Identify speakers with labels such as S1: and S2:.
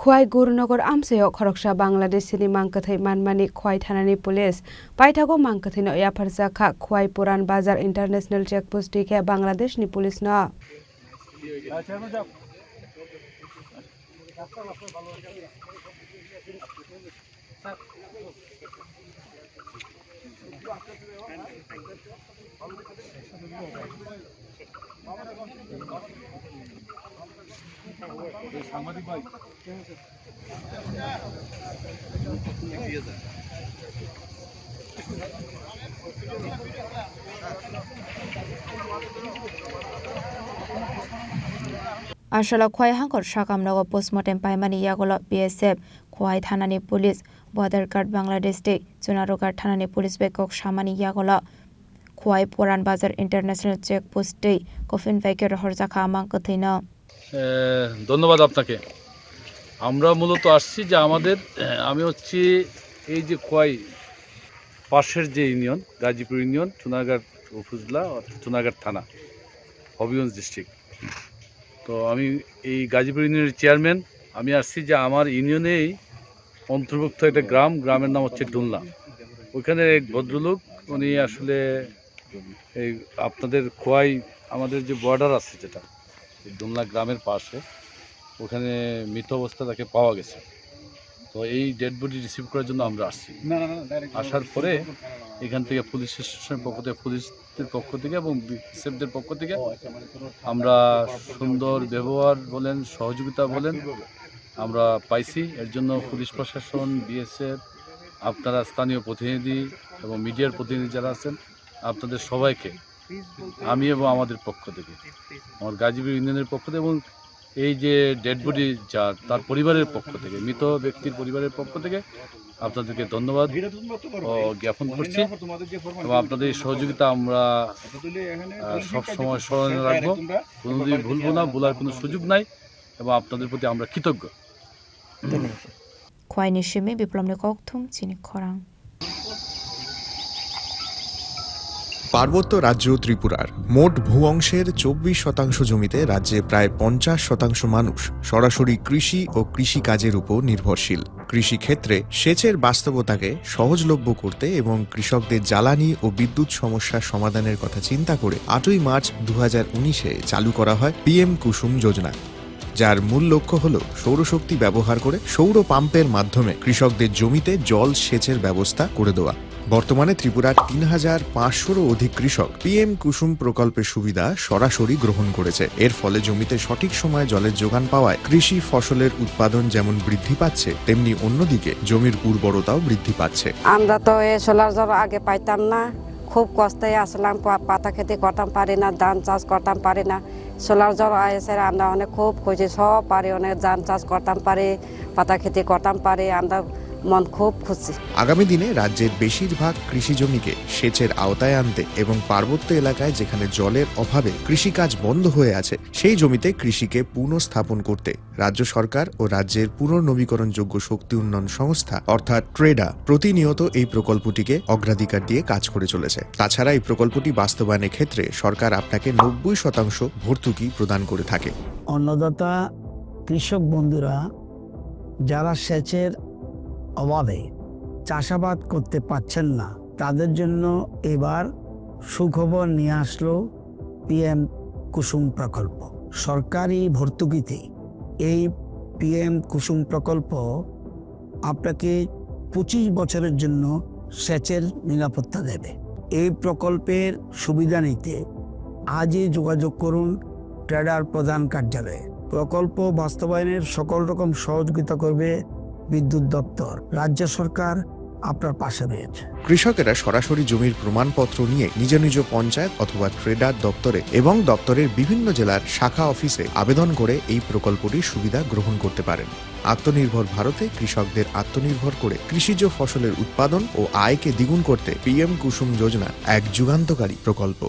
S1: Khowai গুরুনগর আমসাयाव खरकसा बांग्लादेशनि मांकथै मानमानि Khowai थानानि police पाइथागो मांकथैनो याफारजाखा Khowai पुरान बाजार international checkpost दिखे बांग्लादेशनि पुलिसनो
S2: সাংবাদিক ভাই
S3: Ashala khwai hangkor sakam nago postmortem paimani yagolo BSF khwai thanani police border guard Bangladesh te Chunarughat thanani police bekok samani yagolo khwai puran bazar international check post te coffin vehicle horjakha amangkthino
S2: ধন্যবাদ আপনাকে। আমরা মূলত আসছি যে আমি হচ্ছি এই যে খোয়াই পাশের যে ইউনিয়ন গাজীপুর ইউনিয়ন চুনারঘাট উপজেলা চুনারঘাট থানা হবিগঞ্জ ডিস্ট্রিক্ট। তো আমি এই গাজীপুর ইউনিয়নের চেয়ারম্যান। আমি আসছি যে আমার ইউনিয়নেই অন্তর্ভুক্ত একটা গ্রামের নাম হচ্ছে ডুনলা। ওইখানে এক ভদ্রলোক উনি আসলে এই আপনাদের খোয়াই আমাদের যে বর্ডার আছে যেটা ডুমলা গ্রামের পাশে ওখানে মৃত অবস্থা তাকে পাওয়া গেছে। তো এই ডেড বডি রিসিভ করার জন্য আমরা আসছি। আসার পরে এখান থেকে পুলিশ স্টেশনের পক্ষ থেকে পুলিশদের পক্ষ থেকে এবং বিএসএফদের পক্ষ থেকে আমরা সুন্দর ব্যবহার বলেন সহযোগিতা বলেন আমরা পাইছি। এর জন্য পুলিশ প্রশাসন বিএসএফ আপনারা স্থানীয় প্রতিনিধি এবং মিডিয়ার প্রতিনিধি যারা আছেন আপনাদের সবাইকে আমি এবং আমাদের পক্ষ থেকে আমার গাজীপুর ইউনিয়নের পক্ষ থেকে এবং এই যে ডেড বডি তার পরিবারের পক্ষ থেকে মৃত ব্যক্তির পরিবারের পক্ষ থেকে আপনাদেরকে ধন্যবাদ জ্ঞাপন করছি এবং আপনাদের সহযোগিতা আমরা সবসময় স্মরণে রাখবো, কোনোদিন ভুলবো না, ভুলার কোনো সুযোগ নাই এবং আপনাদের প্রতি আমরা কৃতজ্ঞ।
S3: খোয়াইনি সিমে বিপ্লবনি ককথুম চিনি খরাং।
S4: পার্বত্য রাজ্য ত্রিপুরার মোট ভূ অংশের 24% জমিতে রাজ্যে প্রায় 50% মানুষ সরাসরি কৃষি ও কৃষিকাজের উপর নির্ভরশীল। কৃষিক্ষেত্রে সেচের বাস্তবতাকে সহজলভ্য করতে এবং কৃষকদের জ্বালানি ও বিদ্যুৎ সমস্যা সমাধানের কথা চিন্তা করে 8ই মার্চ 2019-এ চালু করা হয় PM কুসুম যোজনা, যার মূল লক্ষ্য হল সৌরশক্তি ব্যবহার করে সৌর পাম্পের মাধ্যমে কৃষকদের জমিতে জল সেচের ব্যবস্থা করে দেওয়া। বর্তমানে ত্রিপুরার 3500-রও অধিক কৃষক PM কুসুম প্রকল্পের সুবিধা সরাসরি গ্রহণ করেছে। এর ফলে জমিতে সঠিক সময়ে জলের যোগান পাওয়ায় কৃষি ফসলের উৎপাদন যেমন বৃদ্ধি পাচ্ছে তেমনি অন্যদিকে জমির উর্বরতাও বৃদ্ধি পাচ্ছে।
S5: আমরা তো এই সোলার জল আগে পাইতাম না, খুব কষ্টে আসলাম, পাতা খেতে করতাম পারি না, ধান চাষ করতাম পারি না। সোলার জল এসে আমরা অনেক খুব খুশি, সব পারি, অনেক ধান চাষ করতাম পারি, পাতা খেতে করতাম পারি, আমরা মন খুব খুশি।
S4: আগামী দিনে রাজ্যের বেশিরভাগ কৃষি জমিকে সেচের আওতায় আনতে এবং পার্বত্য এলাকায় যেখানে জলের অভাবে কৃষিকাজ বন্ধ হয়ে আছে সেই জমিতে কৃষিকে পুনঃস্থাপন করতে রাজ্য সরকার ও রাজ্যের পুনর্নবীকরণযোগ্য শক্তি উন্নয়ন সংস্থা অর্থাৎ ট্রেডা প্রতিনিয়ত এই প্রকল্পটিকে অগ্রাধিকার দিয়ে কাজ করে চলেছে। তাছাড়া এই প্রকল্পটি বাস্তবায়নের ক্ষেত্রে সরকার আপনাকে 90% ভর্তুকি প্রদান করে থাকে।
S6: অন্নদাতা কৃষক বন্ধুরা যারা সেচের অভাবে চাষাবাদ করতে পারছেন না তাদের জন্য এবার সুখবর নিয়ে আসলো PM কুসুম প্রকল্প। সরকারি ভর্তুকিতে এই PM কুসুম প্রকল্প আপনাকে 25 বছরের জন্য সেচের নিরাপত্তা দেবে। এই প্রকল্পের সুবিধা নিতে আজই যোগাযোগ করুন ট্রেডার প্রধান কার্যালয়ে। প্রকল্প বাস্তবায়নের সকল রকম সহযোগিতা করবে বিদ্যুৎ দপ্তর। রাজ্য সরকার আপনার পাশে রয়েছে।
S4: কৃষকেরা সরাসরি জমির প্রমাণপত্র নিয়ে নিজ নিজ পঞ্চায়েত অথবা ট্রেডার দপ্তরে এবং দপ্তরের বিভিন্ন জেলার শাখা অফিসে আবেদন করে এই প্রকল্পটির সুবিধা গ্রহণ করতে পারেন। আত্মনির্ভর ভারতে কৃষকদের আত্মনির্ভর করে কৃষিজ ফসলের উৎপাদন ও আয়কে দ্বিগুণ করতে PM কুসুম যোজনা এক যুগান্তকারী প্রকল্প।